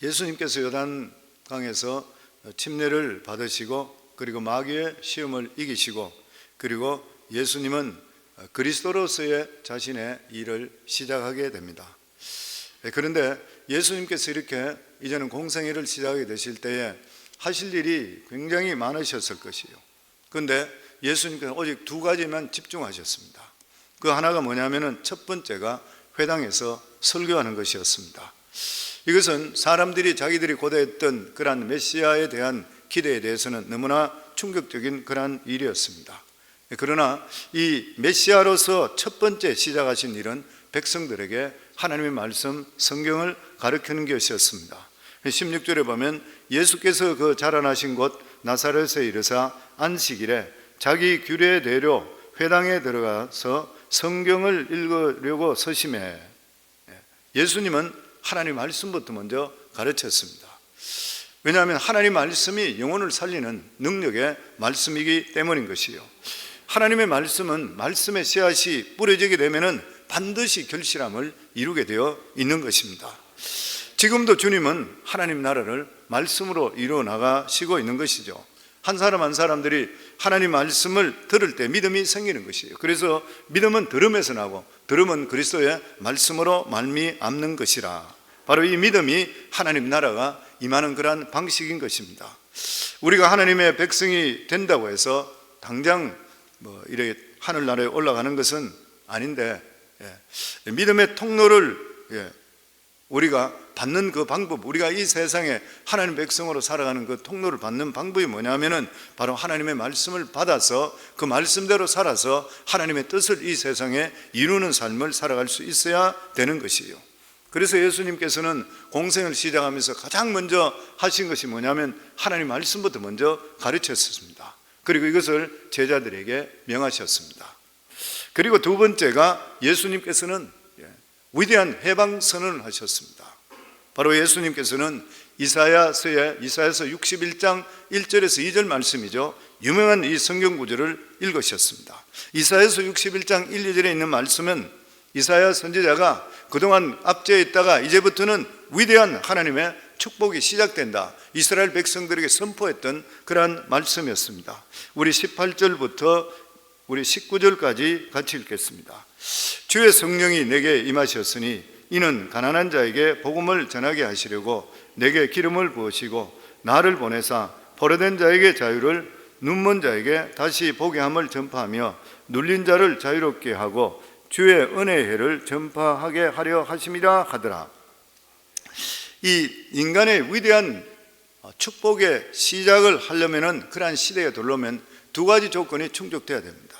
예수님께서 요단강에서 침례를 받으시고 그리고 마귀의 시험을 이기시고 그리고 예수님은 그리스도로서의 자신의 일을 시작하게 됩니다. 그런데 예수님께서 이렇게 이제는 공생애를 시작하게 되실 때에 하실 일이 굉장히 많으셨을 것이에요. 그런데 예수님께서 오직 두 가지만 집중하셨습니다. 그 하나가 뭐냐면은 첫 번째가 회당에서 설교하는 것이었습니다. 이것은 사람들이 자기들이 고대했던 그러한 메시아에 대한 기대에 대해서는 너무나 충격적인 그러한 일이었습니다. 그러나 이 메시아로서 첫 번째 시작하신 일은 백성들에게 하나님의 말씀, 성경을 가르치는 것이었습니다. 16절에 보면 예수께서 그 자라나신 곳 나사렛에 이르사 안식일에 자기 규례대로 회당에 들어가서 성경을 읽으려고 서심해. 예수님은 하나님 말씀부터 먼저 가르쳤습니다. 왜냐하면 하나님 말씀이 영혼을 살리는 능력의 말씀이기 때문인 것이요. 하나님의 말씀은 말씀의 씨앗이 뿌려지게 되면은 반드시 결실함을 이루게 되어 있는 것입니다. 지금도 주님은 하나님 나라를 말씀으로 이루어 나가시고 있는 것이죠. 한 사람 한 사람들이 하나님 말씀을 들을 때 믿음이 생기는 것이에요. 그래서 믿음은 들음에서 나고 들음은 그리스도의 말씀으로 말미암는 것이라. 바로 이 믿음이 하나님 나라가 임하는 그러한 방식인 것입니다. 우리가 하나님의 백성이 된다고 해서 당장 이렇게 하늘나라에 올라가는 것은 아닌데, 믿음의 통로를 우리가 받는 그 방법, 우리가 이 세상에 하나님 백성으로 살아가는 그 통로를 받는 방법이 뭐냐면은 바로 하나님의 말씀을 받아서 그 말씀대로 살아서 하나님의 뜻을 이 세상에 이루는 삶을 살아갈 수 있어야 되는 것이에요. 그래서 예수님께서는 공생을 시작하면서 가장 먼저 하신 것이 뭐냐면 하나님 말씀부터 먼저 가르쳤습니다. 그리고 이것을 제자들에게 명하셨습니다. 그리고 두 번째가 예수님께서는 위대한 해방 선언을 하셨습니다. 바로 예수님께서는 이사야서 61장 1절에서 2절 말씀이죠. 유명한 이 성경 구절을 읽으셨습니다. 이사야서 61장 1, 2절에 있는 말씀은 이사야 선지자가 그동안 압제해 있다가 이제부터는 위대한 하나님의 축복이 시작된다, 이스라엘 백성들에게 선포했던 그러한 말씀이었습니다. 우리 18절부터 우리 19절까지 같이 읽겠습니다. 주의 성령이 내게 임하셨으니 이는 가난한 자에게 복음을 전하게 하시려고 내게 기름을 부으시고 나를 보내사 포로된 자에게 자유를, 눈먼 자에게 다시 보게 함을 전파하며 눌린 자를 자유롭게 하고 주의 은혜의 해를 전파하게 하려 하심이라 하더라. 이 인간의 위대한 축복의 시작을 하려면은 그러한 시대에 들어오면 두 가지 조건이 충족돼야 됩니다.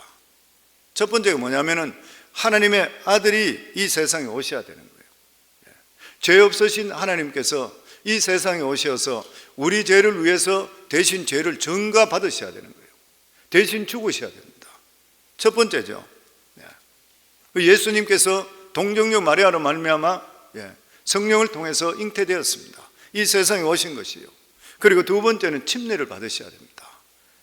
첫 번째가 뭐냐면은 하나님의 아들이 이 세상에 오셔야 되는 거예요. 죄 없으신 하나님께서 이 세상에 오셔서 우리 죄를 위해서 대신 죄를 전가 받으셔야 되는 거예요. 대신 죽으셔야 됩니다. 첫 번째죠. 예수님께서 동정녀 마리아로 말미암아 성령을 통해서 잉태되었습니다. 이 세상에 오신 것이요. 그리고 두 번째는 침례를 받으셔야 됩니다.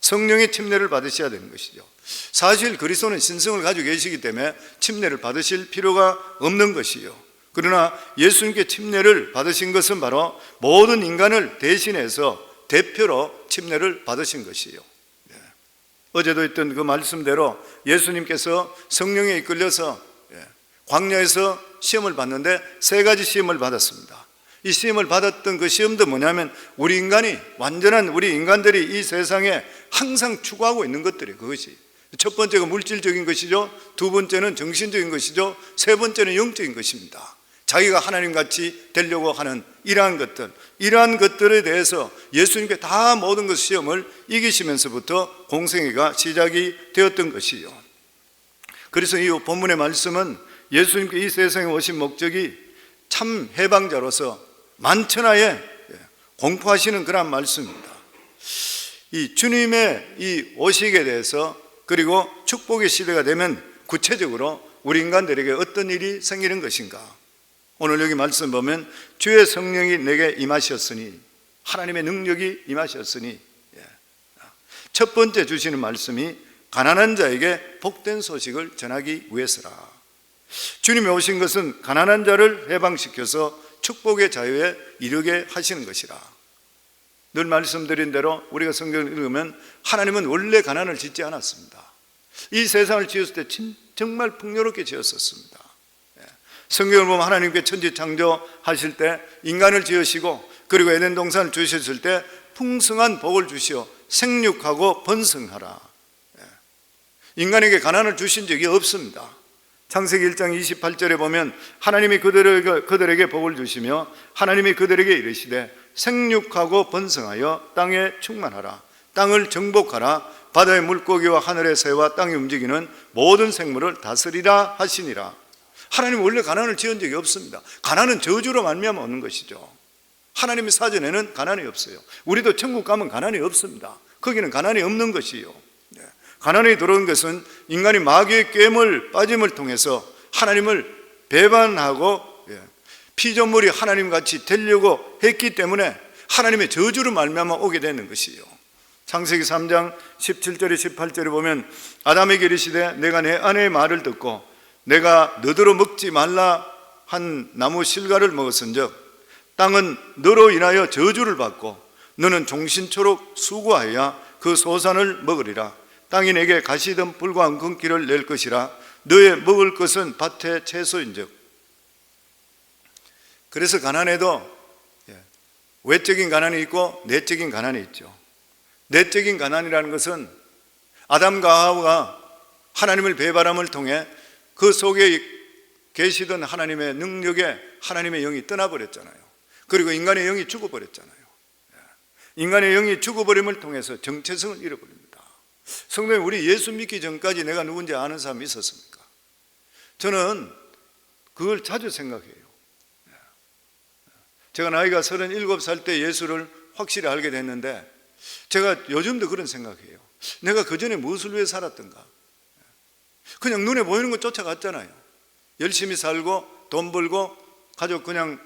성령의 침례를 받으셔야 되는 것이죠. 사실 그리스도는 신성을 가지고 계시기 때문에 침례를 받으실 필요가 없는 것이요. 그러나 예수님께 침례를 받으신 것은 바로 모든 인간을 대신해서 대표로 침례를 받으신 것이요. 어제도 했던 그 말씀대로 예수님께서 성령에 이끌려서 광야에서 시험을 받는데 세 가지 시험을 받았습니다. 이 시험을 받았던 그 시험도 뭐냐면 우리 인간이, 완전한 우리 인간들이 이 세상에 항상 추구하고 있는 것들이에요. 그것이 첫 번째가 물질적인 것이죠, 두 번째는 정신적인 것이죠, 세 번째는 영적인 것입니다. 자기가 하나님같이 되려고 하는 이러한 것들에 대해서 예수님께 다 모든 것 시험을 이기시면서부터 공생애가 시작이 되었던 것이요. 그래서 이 본문의 말씀은 예수님께 이 세상에 오신 목적이 참 해방자로서 만천하에 공포하시는 그런 말씀입니다. 이 주님의 이 오식에 대해서, 그리고 축복의 시대가 되면 구체적으로 우리 인간들에게 어떤 일이 생기는 것인가. 오늘 여기 말씀 보면 주의 성령이 내게 임하셨으니, 하나님의 능력이 임하셨으니, 첫 번째 주시는 말씀이 가난한 자에게 복된 소식을 전하기 위해서라. 주님이 오신 것은 가난한 자를 해방시켜서 축복의 자유에 이르게 하시는 것이라. 늘 말씀드린 대로 우리가 성경을 읽으면 하나님은 원래 가난을 짓지 않았습니다. 이 세상을 지었을 때 정말 풍요롭게 지었었습니다. 성경을 보면 하나님께 천지 창조하실 때 인간을 지으시고 그리고 에덴 동산을 주셨을 때 풍성한 복을 주시어 생육하고 번성하라. 인간에게 가난을 주신 적이 없습니다. 창세기 1장 28절에 보면 하나님이 그들에게 복을 주시며 하나님이 그들에게 이르시되 생육하고 번성하여 땅에 충만하라. 땅을 정복하라. 바다의 물고기와 하늘의 새와 땅에 움직이는 모든 생물을 다스리라 하시니라. 하나님은 원래 가난을 지은 적이 없습니다. 가난은 저주로 말미암아 오는 것이죠. 하나님의 사전에는 가난이 없어요. 우리도 천국 가면 가난이 없습니다. 거기는 가난이 없는 것이요. 가난이 들어온 것은 인간이 마귀의 꾀물 빠짐을 통해서 하나님을 배반하고 피조물이 하나님같이 되려고 했기 때문에 하나님의 저주로 말미암아 오게 되는 것이요. 창세기 3장 17절에 18절에 보면 아담에게 이르시되 내가 내 아내의 말을 듣고 내가 너더러 먹지 말라 한 나무 실과를 먹었은즉 땅은 너로 인하여 저주를 받고 너는 종신초록 수고하여 그 소산을 먹으리라. 땅이 내게 가시든 불과 엉겅퀴를 낼 것이라. 너의 먹을 것은 밭의 채소인즉. 그래서 가난에도 외적인 가난이 있고 내적인 가난이 있죠. 내적인 가난이라는 것은 아담과 하와가 하나님을 배반함을 통해 그 속에 계시던 하나님의 능력에 하나님의 영이 떠나버렸잖아요. 그리고 인간의 영이 죽어버렸잖아요. 인간의 영이 죽어버림을 통해서 정체성을 잃어버립니다. 성도님, 우리 예수 믿기 전까지 내가 누군지 아는 사람이 있었습니까? 저는 그걸 자주 생각해요. 제가 나이가 37살 때 예수를 확실히 알게 됐는데 제가 요즘도 그런 생각해요. 내가 그전에 무엇을 위해 살았던가? 그냥 눈에 보이는 것 쫓아갔잖아요. 열심히 살고 돈 벌고 가족 그냥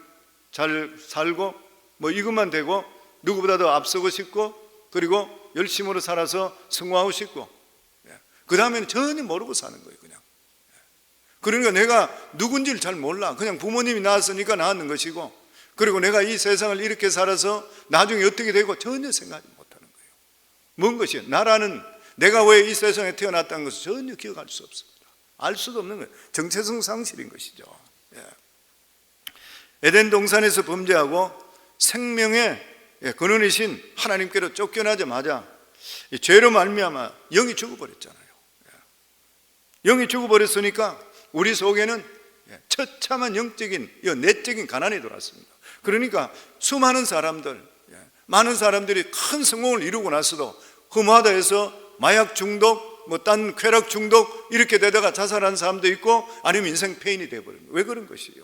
잘 살고 뭐 이것만 되고 누구보다도 앞서고 싶고 그리고 열심으로 살아서 성공하고 싶고 그 다음에는 전혀 모르고 사는 거예요. 그냥. 그러니까 내가 누군지를 잘 몰라. 그냥 부모님이 낳았으니까 낳았는 것이고 그리고 내가 이 세상을 이렇게 살아서 나중에 어떻게 되고 전혀 생각하지 못하는 거예요. 뭔 것이요? 나라는 내가 왜 이 세상에 태어났다는 것을 전혀 기억할 수 없습니다. 알 수도 없는 거예요. 정체성 상실인 것이죠. 에덴 동산에서 범죄하고 생명의 근원이신 하나님께로 쫓겨나자마자 죄로 말미암아 영이 죽어버렸잖아요. 영이 죽어버렸으니까 우리 속에는 처참한 영적인 내적인 가난이 들어왔습니다. 그러니까 수많은 사람들, 많은 사람들이 큰 성공을 이루고 나서도 흠하다 해서 마약 중독, 딴 쾌락 중독 이렇게 되다가 자살한 사람도 있고 아니면 인생 폐인이 되어버린 거예요. 왜 그런 것이에요?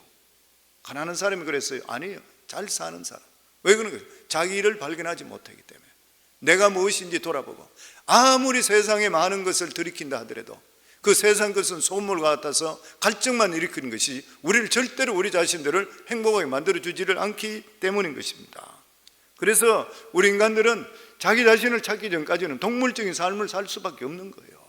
가난한 사람이 그랬어요? 아니에요. 잘 사는 사람. 왜 그런 거예요? 자기 일을 발견하지 못하기 때문에. 내가 무엇인지 돌아보고 아무리 세상에 많은 것을 들이킨다 하더라도 그 세상 것은 소물 같아서 갈증만 일으키는 것이 우리를 절대로 우리 자신들을 행복하게 만들어주지를 않기 때문인 것입니다. 그래서 우리 인간들은 자기 자신을 찾기 전까지는 동물적인 삶을 살 수밖에 없는 거예요.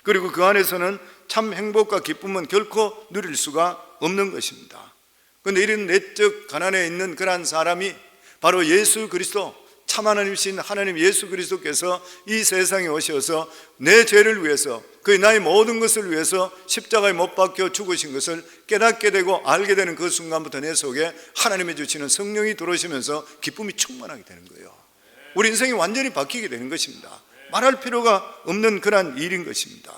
그리고 그 안에서는 참 행복과 기쁨은 결코 누릴 수가 없는 것입니다. 그런데 이런 내적 가난에 있는 그러한 사람이 바로 예수 그리스도, 참 하나님이신 하나님 예수 그리스도께서 이 세상에 오셔서 내 죄를 위해서 그 나의 모든 것을 위해서 십자가에 못 박혀 죽으신 것을 깨닫게 되고 알게 되는 그 순간부터 내 속에 하나님이 주시는 성령이 들어오시면서 기쁨이 충만하게 되는 거예요. 우리 인생이 완전히 바뀌게 되는 것입니다. 말할 필요가 없는 그러한 일인 것입니다.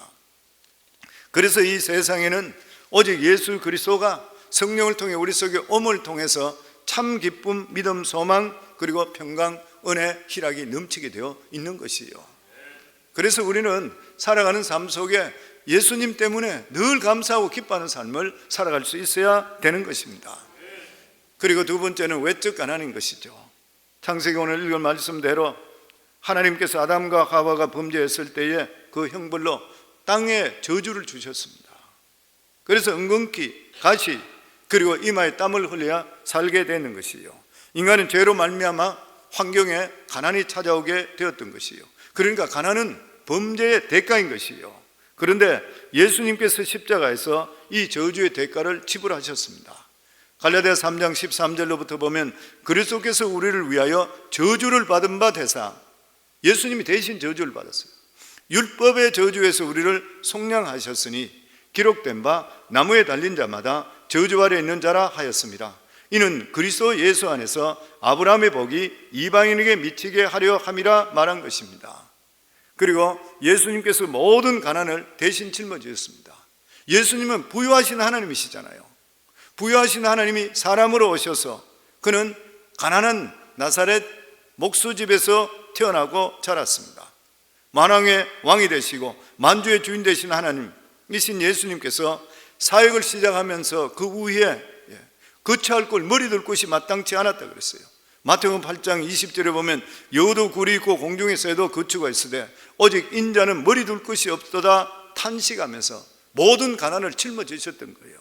그래서 이 세상에는 오직 예수 그리스도가 성령을 통해 우리 속에 옴을 통해서 참 기쁨, 믿음, 소망 그리고 평강, 은혜, 희락이 넘치게 되어 있는 것이에요. 그래서 우리는 살아가는 삶 속에 예수님 때문에 늘 감사하고 기뻐하는 삶을 살아갈 수 있어야 되는 것입니다. 그리고 두 번째는 외적 가난인 것이죠. 창세기 오늘 읽은 말씀대로 하나님께서 아담과 하와가 범죄했을 때에 그 형벌로 땅에 저주를 주셨습니다. 그래서 엉겅퀴, 가시 그리고 이마에 땀을 흘려야 살게 되는 것이요. 인간은 죄로 말미암아 환경에 가난이 찾아오게 되었던 것이요. 그러니까 가난은 범죄의 대가인 것이요. 그런데 예수님께서 십자가에서 이 저주의 대가를 지불하셨습니다. 갈라디아서 3장 13절로부터 보면 그리스도께서 우리를 위하여 저주를 받은 바 되사, 예수님이 대신 저주를 받았어요. 율법의 저주에서 우리를 속량하셨으니 기록된 바 나무에 달린 자마다 저주 아래 있는 자라 하였습니다. 이는 그리스도 예수 안에서 아브라함의 복이 이방인에게 미치게 하려 함이라 말한 것입니다. 그리고 예수님께서 모든 가난을 대신 짊어지셨습니다. 예수님은 부유하신 하나님이시잖아요. 부유하신 하나님이 사람으로 오셔서 그는 가난한 나사렛 목수집에서 태어나고 자랐습니다. 만왕의 왕이 되시고 만주의 주인 되신 하나님이신 예수님께서 사역을 시작하면서 그 후에 거처할 꼴, 머리 둘 곳이 마땅치 않았다 그랬어요. 마태복음 8장 20절에 보면 여도 굴이 있고 공중에 새도 거처가 있으되 오직 인자는 머리 둘 곳이 없도다 탄식하면서 모든 가난을 짊어지셨던 거예요.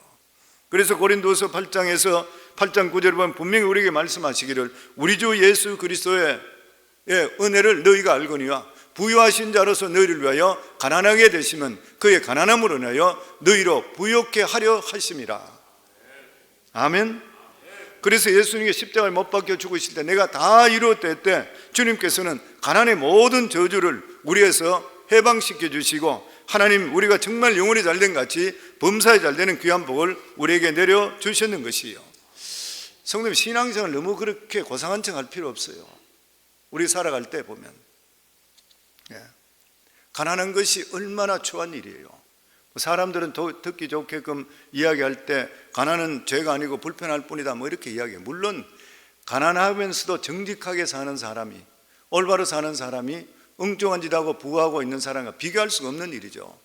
그래서 고린도서 8장에서 8장 9절에 보면 분명히 우리에게 말씀하시기를 우리 주 예수 그리스도의 은혜를 너희가 알거니와 부유하신 자로서 너희를 위하여 가난하게 되시면 그의 가난함으로 인하여 너희로 부욕케 하려 하심이라. 아멘. 그래서 예수님께 십자가에 못 박혀 죽으실 때 내가 다 이루었다 했때 주님께서는 가난의 모든 저주를 우리에서 해방시켜 주시고 하나님 우리가 정말 영혼이 잘된 같이 범사에 잘되는 귀한 복을 우리에게 내려주셨는 것이에요. 성도님, 신앙생활 너무 그렇게 고상한 척 할 필요 없어요. 우리 살아갈 때 보면 가난한 것이 얼마나 추한 일이에요. 사람들은 듣기 좋게끔 이야기할 때 가난은 죄가 아니고 불편할 뿐이다 뭐 이렇게 이야기해요. 물론 가난하면서도 정직하게 사는 사람이, 올바로 사는 사람이 엉뚱한 짓 하고 부하고 있는 사람과 비교할 수가 없는 일이죠.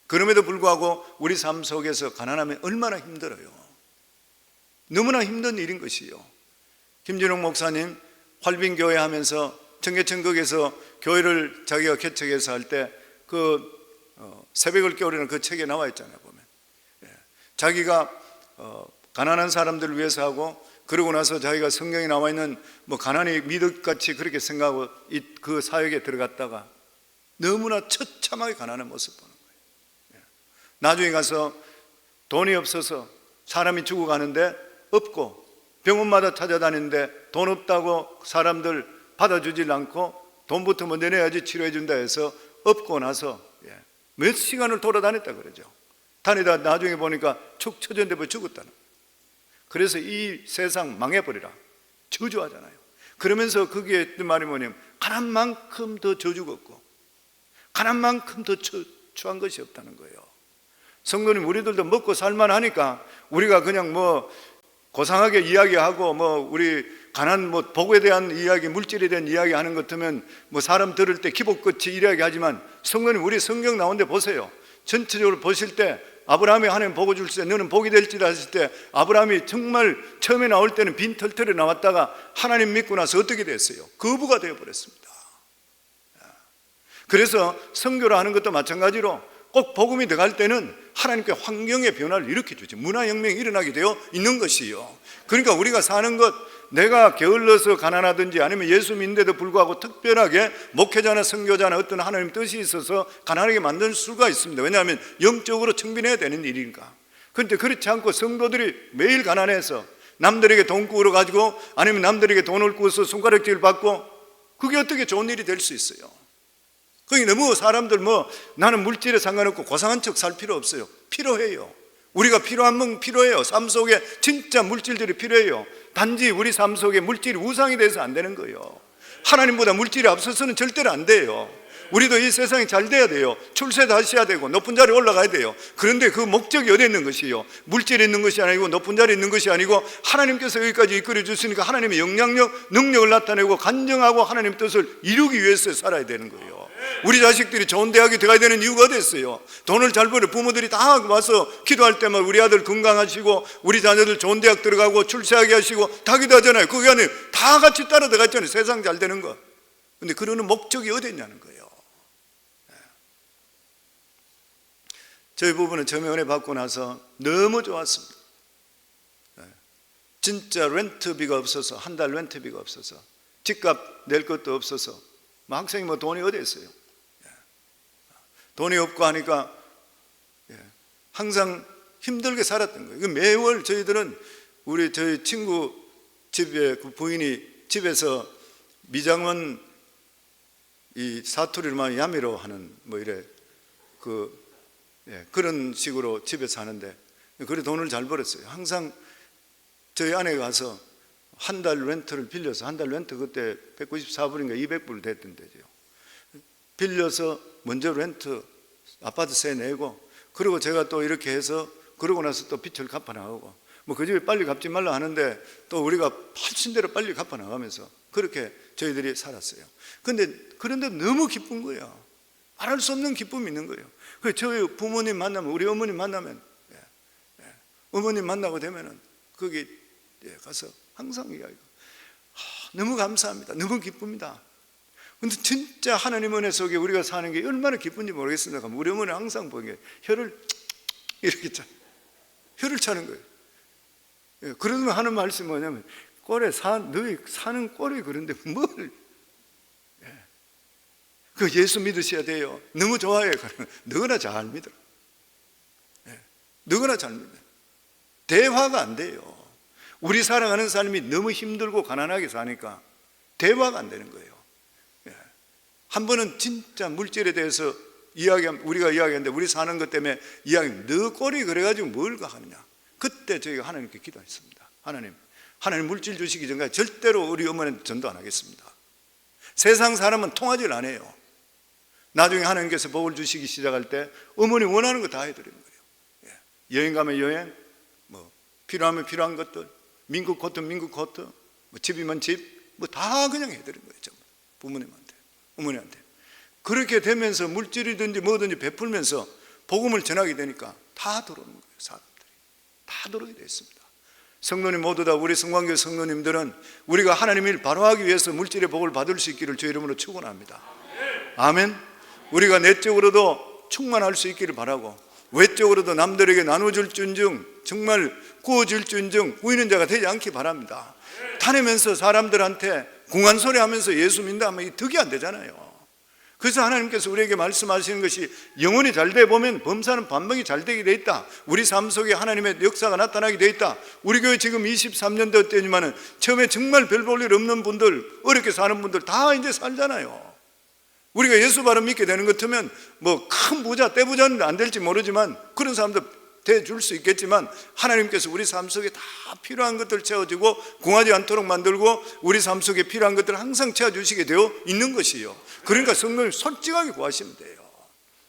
그럼에도 불구하고 우리 삶 속에서 가난하면 얼마나 힘들어요. 너무나 힘든 일인 것이요. 김진웅 목사님 활빈교회 하면서 청계천국에서 교회를 자기가 개척해서 할 때 새벽을 깨우리는 그 책에 나와 있잖아요. 보면 자기가 가난한 사람들을 위해서 하고 그러고 나서 자기가 성경에 나와 있는 뭐 가난이 미덕같이 그렇게 생각하고 그 사역에 들어갔다가 너무나 처참하게 가난한 모습 보는 거예요. 나중에 가서 돈이 없어서 사람이 죽어가는데 없고 병원마다 찾아다니는데 돈 없다고 사람들 받아주질 않고 돈부터 먼저 내야지 치료해 준다 해서 없고 나서 몇 시간을 돌아다녔다 그러죠. 다니다 나중에 보니까 축 처졌는데 죽었다는 거예요. 그래서 이 세상 망해버리라 저주하잖아요. 그러면서 거기에 했던 말이 뭐냐면 가난만큼 더 저주가 없고 가난만큼 더 추한 것이 없다는 거예요. 성도님, 우리들도 먹고 살만하니까 우리가 그냥 뭐 고상하게 이야기하고 뭐 우리 가난 뭐 복에 대한 이야기, 물질에 대한 이야기 하는 것 같으면 뭐 사람 들을 때 기복끝이 이야기하지만 성도님, 우리 성경 나온 데 보세요. 전체적으로 보실 때 아브라함이 하나님 복을 줄 때 너는 복이 될지라 하실 때 아브라함이 정말 처음에 나올 때는 빈털털에 나왔다가 하나님 믿고 나서 어떻게 됐어요? 거부가 되어버렸습니다. 그래서 선교를 하는 것도 마찬가지로 꼭 복음이 들어갈 때는 하나님께 환경의 변화를 일으켜주죠. 문화혁명이 일어나게 되어 있는 것이요. 그러니까 우리가 사는 것, 내가 게을러서 가난하든지 아니면 예수 믿는데도 불구하고 특별하게 목회자나 선교자나 어떤 하나님 뜻이 있어서 가난하게 만들 수가 있습니다. 왜냐하면 영적으로 청빈해야 되는 일이니까. 그런데 그렇지 않고 성도들이 매일 가난해서 남들에게 돈 구워 가지고 아니면 남들에게 돈을 구워서 손가락질 받고 그게 어떻게 좋은 일이 될 수 있어요? 그게 너무 사람들 뭐 나는 물질에 상관없고 고상한 척 살 필요 없어요. 필요해요. 우리가 필요한 건 필요해요. 삶 속에 진짜 물질들이 필요해요. 단지 우리 삶 속에 물질이 우상이 돼서 안 되는 거예요. 하나님보다 물질이 앞서서는 절대로 안 돼요. 우리도 이 세상이 잘 돼야 돼요. 출세 다시 해야 되고 높은 자리에 올라가야 돼요. 그런데 그 목적이 어디에 있는 것이요? 물질에 있는 것이 아니고 높은 자리에 있는 것이 아니고 하나님께서 여기까지 이끌어 주시니까 하나님의 영향력, 능력을 나타내고 간증하고 하나님 뜻을 이루기 위해서 살아야 되는 거예요. 우리 자식들이 좋은 대학에 들어가야 되는 이유가 어디 있어요? 돈을 잘 벌어 부모들이 다 와서 기도할 때만 우리 아들 건강하시고 우리 자녀들 좋은 대학 들어가고 출세하게 하시고 다 기도하잖아요. 그게 아니에요. 다 같이 따라 들어갔잖아요. 세상 잘 되는 거. 근데 그러는 목적이 어디 있냐는 거예요. 저희 부부는 처음에 은혜 받고 나서 너무 좋았습니다. 진짜 렌트비가 없어서, 한 달 렌트비가 없어서, 집값 낼 것도 없어서, 학생이 뭐 돈이 어디 있어요? 돈이 없고 하니까 항상 힘들게 살았던 거예요. 매월 저희들은 저희 친구 집에 그 부인이 집에서 미장원 이 사투리를 많이 야미로 하는 뭐 이래 그런 식으로 집에서 하는데, 그래 돈을 잘 벌었어요. 항상 저희 아내가 가서 한 달 렌트를 빌려서, 한 달 렌트 그때 194불인가 200불 됐던데요. 빌려서 먼저 렌트 아파트세 내고, 그리고 제가 또 이렇게 해서 그러고 나서 또 빚을 갚아 나가고, 뭐 그 집에 빨리 갚지 말라 하는데 또 우리가 팔친 대로 빨리 갚아 나가면서 그렇게 저희들이 살았어요. 그런데 너무 기쁜 거예요. 말할 수 없는 기쁨이 있는 거예요. 그 저희 부모님 만나면, 우리 어머님 만나면, 어머님 만나고 되면은 거기 가서 항상 이야기하고, 너무 감사합니다. 너무 기쁩니다. 근데 진짜 하나님 은혜 속에 우리가 사는 게 얼마나 기쁜지 모르겠습니다. 우리 어머니 항상 보기에 혀를 이렇게 혀를 차는 거예요. 그러면 하는 말씀이 뭐냐면, 너희 사는 꼴이 그런데 뭘? 그 예수 믿으셔야 돼요. 너무 좋아해요. 너나 잘 믿어. 너나 잘 믿어. 대화가 안 돼요. 우리 살아가는 삶이 너무 힘들고 가난하게 사니까 대화가 안 되는 거예요. 한 번은 진짜 물질에 대해서 우리가 이야기하는데, 우리 사는 것 때문에 너 꼴이 그래가지고 뭘 하느냐. 그때 저희가 하나님께 기도했습니다. 하나님 물질 주시기 전까지 절대로 우리 어머니한테 전도 안 하겠습니다. 세상 사람은 통하질 안 해요. 나중에 하나님께서 복을 주시기 시작할 때 어머니 원하는 거 다 해드리는 거예요. 여행 가면 여행, 뭐 필요하면 필요한 것들, 민국 코트, 뭐 집이면 집, 뭐 다 그냥 해드리는 거예요. 정말. 부모님한테, 어머니한테. 그렇게 되면서 물질이든지 뭐든지 베풀면서 복음을 전하게 되니까 다 들어오는 거예요. 사람들이 다 들어오게 됐습니다. 성도님 모두 다, 우리 성광교회 성도님들은 우리가 하나님 일 바로 하기 위해서 물질의 복을 받을 수 있기를 주의 이름으로 축원합니다. 아멘. 우리가 내적으로도 충만할 수 있기를 바라고, 외적으로도 남들에게 나눠줄 준중, 정말 구워줄 준중 구이는 자가 되지 않기 바랍니다. 다니면서 사람들한테 궁한소리 하면서 예수 믿는다 하면 이 득이 안 되잖아요. 그래서 하나님께서 우리에게 말씀하시는 것이, 영혼이 잘 돼 보면 범사는 반명이 잘 되게 돼 있다. 우리 삶 속에 하나님의 역사가 나타나게 돼 있다. 우리 교회 지금 23년도 때지만은 처음에 정말 별 볼 일 없는 분들, 어렵게 사는 분들 다 이제 살잖아요. 우리가 예수 바로 믿게 되는 것 같으면 뭐 큰 부자, 떼부자는 안 될지 모르지만 그런 사람도 대줄 수 있겠지만, 하나님께서 우리 삶 속에 다 필요한 것들 채워주고 궁하지 않도록 만들고 우리 삶 속에 필요한 것들을 항상 채워주시게 되어 있는 것이요. 그러니까 성도님 솔직하게 구하시면 돼요.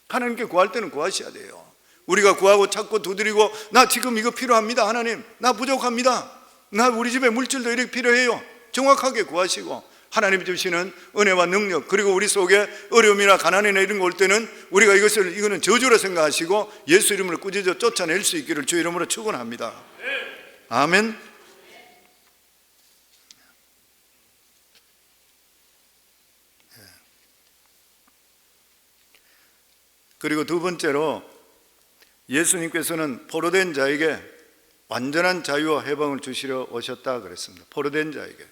하나님께 구할 때는 구하셔야 돼요. 우리가 구하고 찾고 두드리고, 나 지금 이거 필요합니다. 하나님, 나 부족합니다. 우리 집에 물질도 이렇게 필요해요. 정확하게 구하시고, 하나님이 주시는 은혜와 능력, 그리고 우리 속에 어려움이나 가난이나 이런 거 올 때는 우리가 이거는 저주로 생각하시고 예수 이름으로 꾸짖어 쫓아낼 수 있기를 주의 이름으로 축원합니다. 아멘. 그리고 두 번째로, 예수님께서는 포로된 자에게 완전한 자유와 해방을 주시려 오셨다 그랬습니다. 포로된 자에게.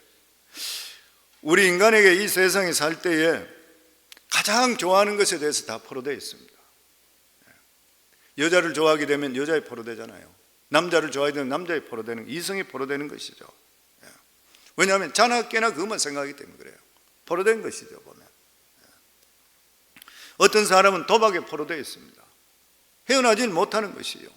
우리 인간에게 이 세상에 살 때에 가장 좋아하는 것에 대해서 다 포로되어 있습니다. 여자를 좋아하게 되면 여자에 포로되잖아요. 남자를 좋아하게 되면 남자에 포로되는, 이성이 포로되는 것이죠. 왜냐하면 자나 깨나 그것만 생각하기 때문에 그래요. 포로된 것이죠, 보면. 어떤 사람은 도박에 포로되어 있습니다. 헤어나지 못하는 것이요.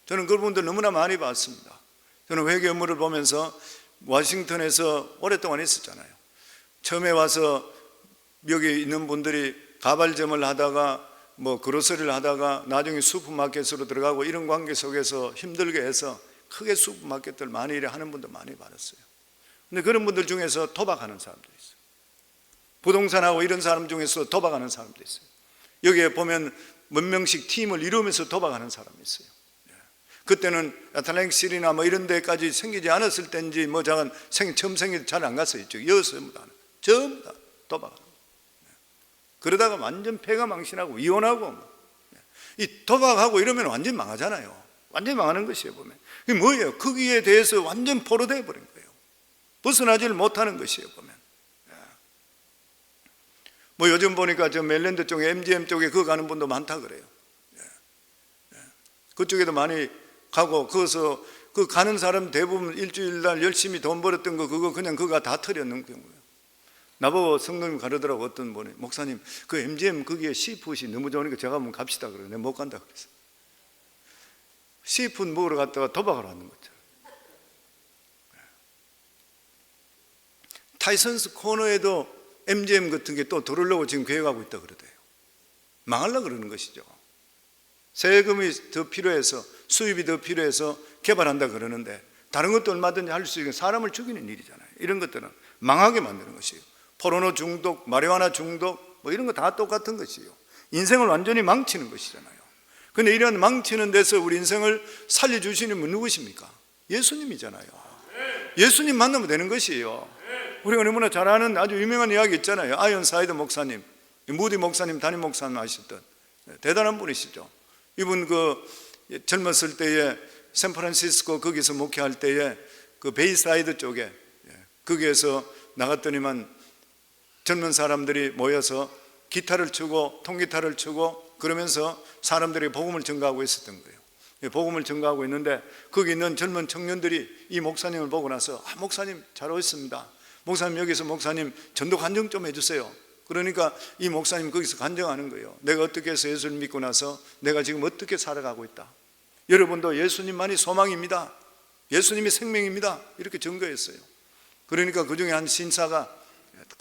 저는 그런 분들 너무나 많이 봤습니다. 저는 회계 업무를 보면서 워싱턴에서 오랫동안 있었잖아요. 처음에 와서 여기 있는 분들이 가발점을 하다가 뭐 그로서리를 하다가 나중에 슈퍼마켓으로 들어가고 이런 관계 속에서 힘들게 해서 크게 슈퍼마켓들 많이 일해 하는 분도 많이 많았어요. 근데 그런 분들 중에서 도박하는 사람도 있어요. 부동산하고 이런 사람 중에서 도박하는 사람도 있어요. 여기에 보면 몇 명씩 팀을 이루면서 도박하는 사람이 있어요. 그때는 애틀랜틱시티나 뭐 이런 데까지 생기지 않았을 때인지 뭐 작은 처음 생길 잘 안 갔어요. 전부 다 도박하는. 그러다가 완전 폐가 망신하고 이혼하고, 이 도박하고 이러면 완전 망하잖아요. 완전 망하는 것이에요, 보면. 이게 뭐예요? 거기에 대해서 완전 포로되어 버린 거예요. 벗어나지를 못하는 것이에요, 보면. 뭐 요즘 보니까 저 멜랜드 쪽에 MGM 쪽에 그거 가는 분도 많다 그래요. 그쪽에도 많이 가고, 거기서 그 가는 사람 대부분 일주일날 열심히 돈 벌었던 거 그거 그냥 그거 다 털어놓는 거예요. 나보고 성도님 가르더라고. 어떤 분이 목사님 그 MGM 거기에 시푸드이 너무 좋으니까 제가 한번 갑시다 그래. 내가 못 간다 그랬어. 시푸드 먹으러 갔다가 도박을 하는 거죠. 타이슨스 코너에도 MGM 같은 게 또 들어오려고 지금 계획하고 있다 그러대요. 망하려고 그러는 것이죠. 세금이 더 필요해서 수입이 더 필요해서 개발한다 그러는데 다른 것도 얼마든지 할 수 있는 사람을 죽이는 일이잖아요. 이런 것들은 망하게 만드는 것이에요. 포르노 중독, 마리화나 중독 뭐 이런 거 다 똑같은 것이에요. 인생을 완전히 망치는 것이잖아요. 그런데 이런 망치는 데서 우리 인생을 살려주시는 분 누구십니까? 예수님이잖아요. 예수님 만나면 되는 것이에요. 우리가 너무나 잘 아는 아주 유명한 이야기 있잖아요. 아이언사이드 목사님, 무디 목사님, 담임 목사님 아시던 대단한 분이시죠. 이분 그 젊었을 때에 샌프란시스코 거기서 목회할 때에 그 베이사이드 쪽에 거기에서 나갔더니만 젊은 사람들이 모여서 기타를 치고 통기타를 치고 그러면서 사람들에게 복음을 전가하고 있었던 거예요. 복음을 전가하고 있는데 거기 있는 젊은 청년들이 이 목사님을 보고 나서 목사님 잘 오셨습니다. 목사님 여기서 목사님 전도 간증 좀 해주세요. 그러니까 이 목사님 거기서 간증하는 거예요. 내가 어떻게 해서 예수를 믿고 나서 내가 지금 어떻게 살아가고 있다. 여러분도 예수님만이 소망입니다. 예수님이 생명입니다. 이렇게 증거했어요. 그러니까 그 중에 한 신사가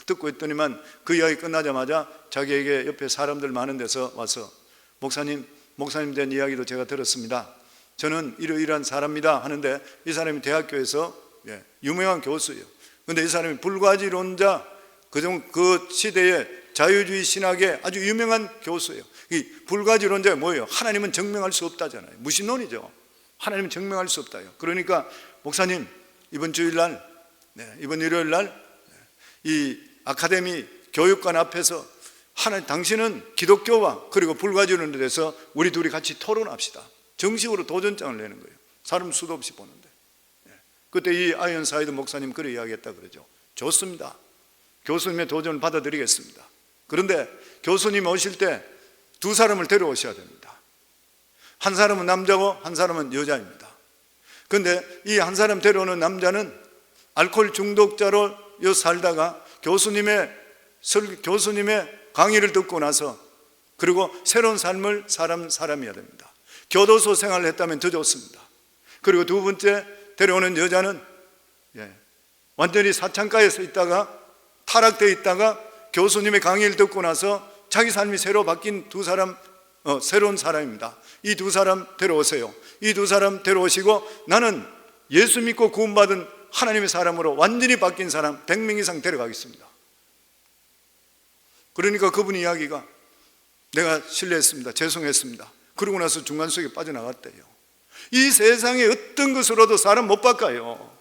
듣고 있더니만 그 이야기 끝나자마자 자기에게 옆에 사람들 많은 데서 와서 목사님 된 이야기도 제가 들었습니다. 저는 이러이러한 사람입니다 하는데 이 사람이 대학교에서 유명한 교수예요. 그런데 이 사람이 불가지론자 그 시대의 자유주의 신학의 아주 유명한 교수예요. 이 불가지론자가 뭐예요? 하나님은 증명할 수 없다잖아요. 무신론이죠. 하나님은 증명할 수 없다요. 그러니까 목사님 이번 주일날 이번 일요일날 이 아카데미 교육관 앞에서 당신은 기독교와 그리고 불가지론에 대해서 우리 둘이 같이 토론합시다. 정식으로 도전장을 내는 거예요. 사람 수도 없이 보는데. 그때 이 아이언사이드 목사님 그렇게 이야기했다 그러죠. 좋습니다. 교수님의 도전을 받아들이겠습니다. 그런데 교수님 오실 때 두 사람을 데려오셔야 됩니다. 한 사람은 남자고 한 사람은 여자입니다. 그런데 이 한 사람 데려오는 남자는 알코올 중독자로 살다가 교수님의 강의를 듣고 나서 그리고 새로운 삶을 사람이어야 됩니다. 교도소 생활을 했다면 더 좋습니다. 그리고 두 번째 데려오는 여자는 완전히 사창가에서 있다가 타락되어 있다가 교수님의 강의를 듣고 나서 자기 삶이 새로 바뀐 새로운 사람입니다. 이 두 사람 데려오세요. 이 두 사람 데려오시고 나는 예수 믿고 구원받은 하나님의 사람으로 완전히 바뀐 사람 100명 이상 데려가겠습니다. 그러니까 그분 이야기가 내가 실례했습니다. 죄송했습니다. 그러고 나서 중간 속에 빠져나갔대요. 이 세상에 어떤 것으로도 사람 못 바꿔요.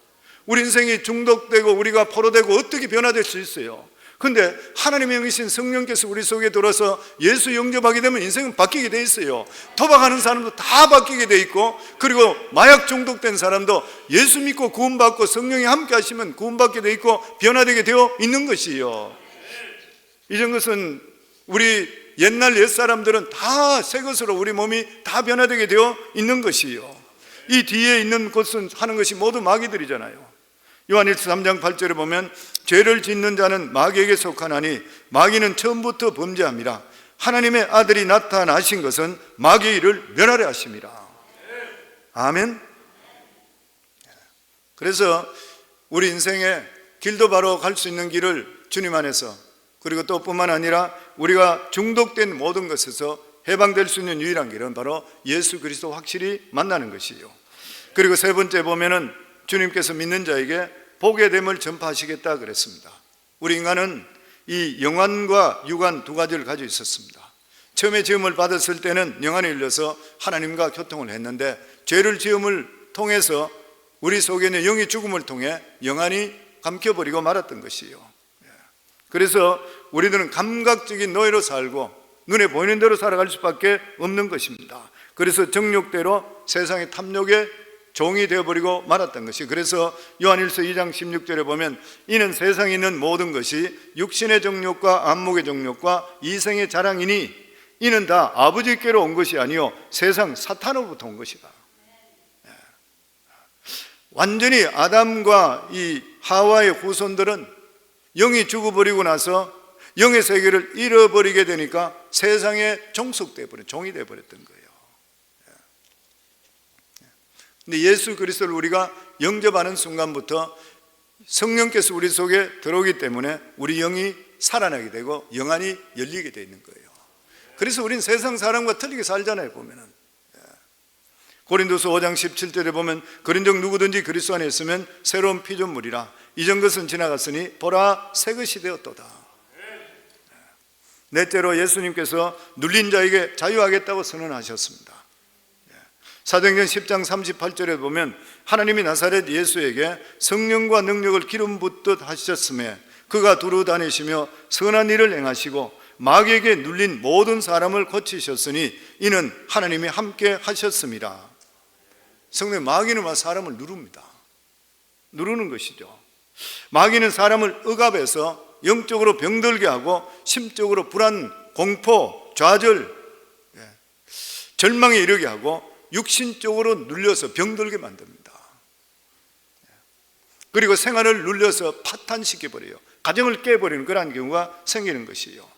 우리 인생이 중독되고 우리가 포로되고 어떻게 변화될 수 있어요? 근데 하나님의 영이신 성령께서 우리 속에 들어서 예수 영접하게 되면 인생은 바뀌게 돼 있어요. 도박하는 사람도 다 바뀌게 돼 있고 그리고 마약 중독된 사람도 예수 믿고 구원받고 성령이 함께 하시면 구원받게 돼 있고 변화되게 되어 있는 것이에요. 이런 것은 우리 옛날 옛사람들은 다 새 것으로 우리 몸이 다 변화되게 되어 있는 것이에요. 이 뒤에 있는 것은 하는 것이 모두 마귀들이잖아요. 요한일서 3장 8절에 보면 죄를 짓는 자는 마귀에게 속하나니 마귀는 처음부터 범죄함이라 하나님의 아들이 나타나신 것은 마귀의 일을 멸하려 하심이라. 아멘. 그래서 우리 인생에 길도 바로 갈 수 있는 길을 주님 안에서 그리고 또 뿐만 아니라 우리가 중독된 모든 것에서 해방될 수 있는 유일한 길은 바로 예수 그리스도 확실히 만나는 것이에요. 그리고 세 번째 보면은 주님께서 믿는 자에게 복의 됨을 전파하시겠다 그랬습니다. 우리 인간은 이 영안과 육안 두 가지를 가지고 있었습니다. 처음에 지음을 받았을 때는 영안이 열려서 하나님과 교통을 했는데 죄를 지음을 통해서 우리 속에 있는 영의 죽음을 통해 영안이 감켜버리고 말았던 것이에요. 그래서 우리들은 감각적인 노예로 살고 눈에 보이는 대로 살아갈 수밖에 없는 것입니다. 그래서 정욕대로 세상의 탐욕에 종이 되어버리고 말았던 것이. 그래서 요한일서 2장 16절에 보면 이는 세상에 있는 모든 것이 육신의 정욕과 안목의 정욕과 이생의 자랑이니 이는 다 아버지께로 온 것이 아니요 세상 사탄으로부터 온 것이다. 완전히 아담과 이 하와의 후손들은 영이 죽어버리고 나서 영의 세계를 잃어버리게 되니까 세상에 종속돼 버린, 종이 돼 버렸던 거예요. 근데 예수 그리스도를 우리가 영접하는 순간부터 성령께서 우리 속에 들어오기 때문에 우리 영이 살아나게 되고 영안이 열리게 돼 있는 거예요. 그래서 우리는 세상 사람과 틀리게 살잖아요. 보면은 고린도서 5장 17절에 보면 그런즉 누구든지 그리스도 안에 있으면 새로운 피조물이라 이전 것은 지나갔으니 보라 새 것이 되었도다. 넷째로 예수님께서 눌린 자에게 자유하겠다고 선언하셨습니다. 사도행전 10장 38절에 보면 하나님이 나사렛 예수에게 성령과 능력을 기름 붓듯 하셨음에 그가 두루 다니시며 선한 일을 행하시고 마귀에게 눌린 모든 사람을 고치셨으니 이는 하나님이 함께 하셨습니다. 성령, 마귀는 사람을 누릅니다. 누르는 것이죠. 마귀는 사람을 억압해서 영적으로 병들게 하고 심적으로 불안, 공포, 좌절, 절망에 이르게 하고 육신적으로 눌려서 병들게 만듭니다. 그리고 생활을 눌려서 파탄시켜버려요. 가정을 깨버리는 그런 경우가 생기는 것이에요.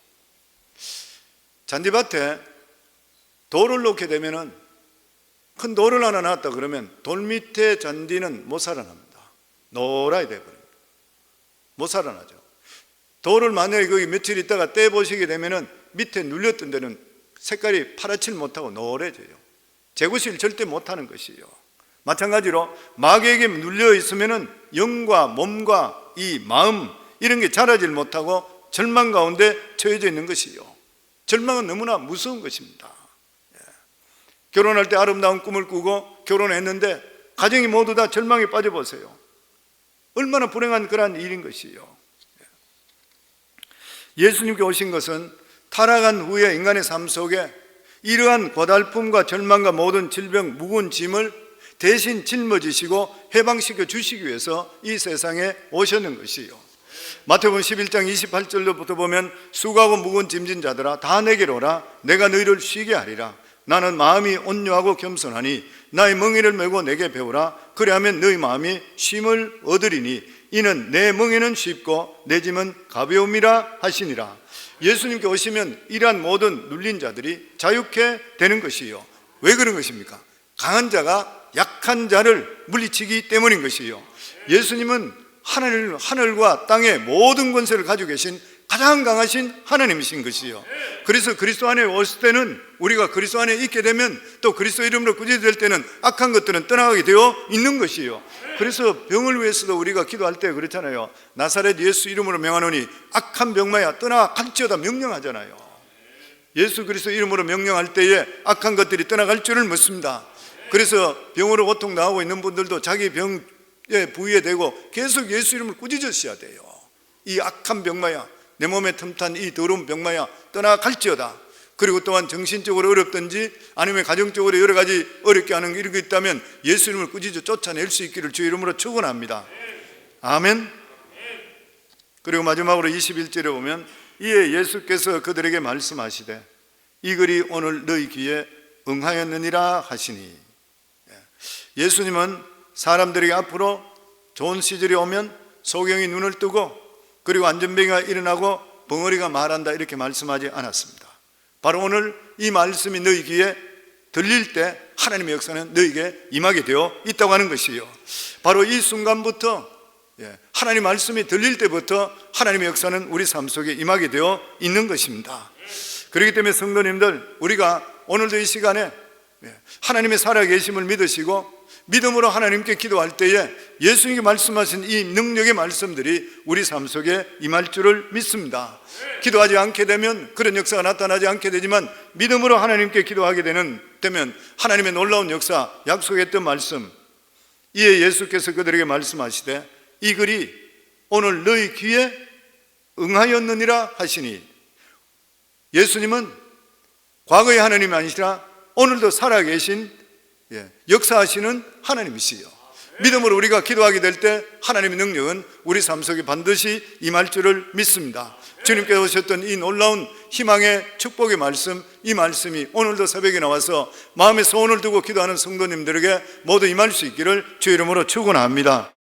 잔디밭에 돌을 놓게 되면은 큰 돌을 하나 놨다 그러면 돌 밑에 잔디는 못 살아납니다. 노랗게 돼버립니다. 못 살아나죠. 돌을 만약에 거기 며칠 있다가 떼보시게 되면은 밑에 눌렸던 데는 색깔이 파랗질 못하고 노래져요. 재구시를 절대 못하는 것이에요. 마찬가지로 마귀에게 눌려 있으면은 영과 몸과 이 마음 이런 게 자라질 못하고 절망 가운데 처해져 있는 것이요. 절망은 너무나 무서운 것입니다. 결혼할 때 아름다운 꿈을 꾸고 결혼했는데 가정이 모두 다 절망에 빠져보세요. 얼마나 불행한 그런 일인 것이요. 예수님께 오신 것은 타락한 후에 인간의 삶 속에 이러한 고달픔과 절망과 모든 질병, 무거운 짐을 대신 짊어지시고 해방시켜 주시기 위해서 이 세상에 오셨는 것이요. 마태복음 11장 28절로부터 보면 수고하고 무거운 짐진 자들아 다 내게로 오라 내가 너희를 쉬게 하리라. 나는 마음이 온유하고 겸손하니 나의 멍에를 메고 내게 배우라. 그리하면 너희 마음이 쉼을 얻으리니 이는 내 멍에는 쉽고 내 짐은 가벼움이라 하시니라. 예수님께 오시면 이러한 모든 눌린 자들이 자유케 되는 것이요. 왜 그런 것입니까? 강한 자가 약한 자를 물리치기 때문인 것이요. 예수님은 하늘과 땅의 모든 권세를 가지고 계신 가장 강하신 하나님이신 것이요. 그래서 그리스도 안에 오실 때는 우리가 그리스도 안에 있게 되면 또 그리스도 이름으로 구제될 때는 악한 것들은 떠나가게 되어 있는 것이요. 그래서 병을 위해서도 우리가 기도할 때 그렇잖아요. 나사렛 예수 이름으로 명하노니 악한 병마야 떠나갈지어다 명령하잖아요. 예수 그리스도 이름으로 명령할 때에 악한 것들이 떠나갈 줄을 믿습니다. 그래서 병으로 고통당하고 있는 분들도 자기 병에 부위에 대고 계속 예수 이름을 꾸짖으셔야 돼요. 이 악한 병마야, 내 몸에 틈탄 이 더러운 병마야 떠나갈지어다. 그리고 또한 정신적으로 어렵든지 아니면 가정적으로 여러 가지 어렵게 하는 이런 게 있다면 예수 이름을 꾸짖어 쫓아낼 수 있기를 주 이름으로 축원합니다. 아멘. 그리고 마지막으로 21절에 보면 이에 예수께서 그들에게 말씀하시되 이 글이 오늘 너희 귀에 응하였느니라 하시니, 예수님은 사람들에게 앞으로 좋은 시절이 오면 소경이 눈을 뜨고 그리고 안전병이가 일어나고 벙어리가 말한다 이렇게 말씀하지 않았습니다. 바로 오늘 이 말씀이 너희 귀에 들릴 때 하나님의 역사는 너희에게 임하게 되어 있다고 하는 것이요. 바로 이 순간부터 하나님 말씀이 들릴 때부터 하나님의 역사는 우리 삶 속에 임하게 되어 있는 것입니다. 그렇기 때문에 성도님들, 우리가 오늘도 이 시간에 하나님의 살아계심을 믿으시고 믿음으로 하나님께 기도할 때에 예수님이 말씀하신 이 능력의 말씀들이 우리 삶 속에 임할 줄을 믿습니다. 기도하지 않게 되면 그런 역사가 나타나지 않게 되지만 믿음으로 하나님께 기도하게 되면 하나님의 놀라운 역사, 약속했던 말씀, 이에 예수께서 그들에게 말씀하시되 이 글이 오늘 너희 귀에 응하였느니라 하시니, 예수님은 과거의 하나님이 아니시라 오늘도 살아계신 역사하시는 하나님이시요. 믿음으로 우리가 기도하게 될 때 하나님의 능력은 우리 삶 속에 반드시 임할 줄을 믿습니다. 주님께서 오셨던 이 놀라운 희망의 축복의 말씀, 이 말씀이 오늘도 새벽에 나와서 마음에 소원을 두고 기도하는 성도님들에게 모두 임할 수 있기를 주의 이름으로 축원합니다.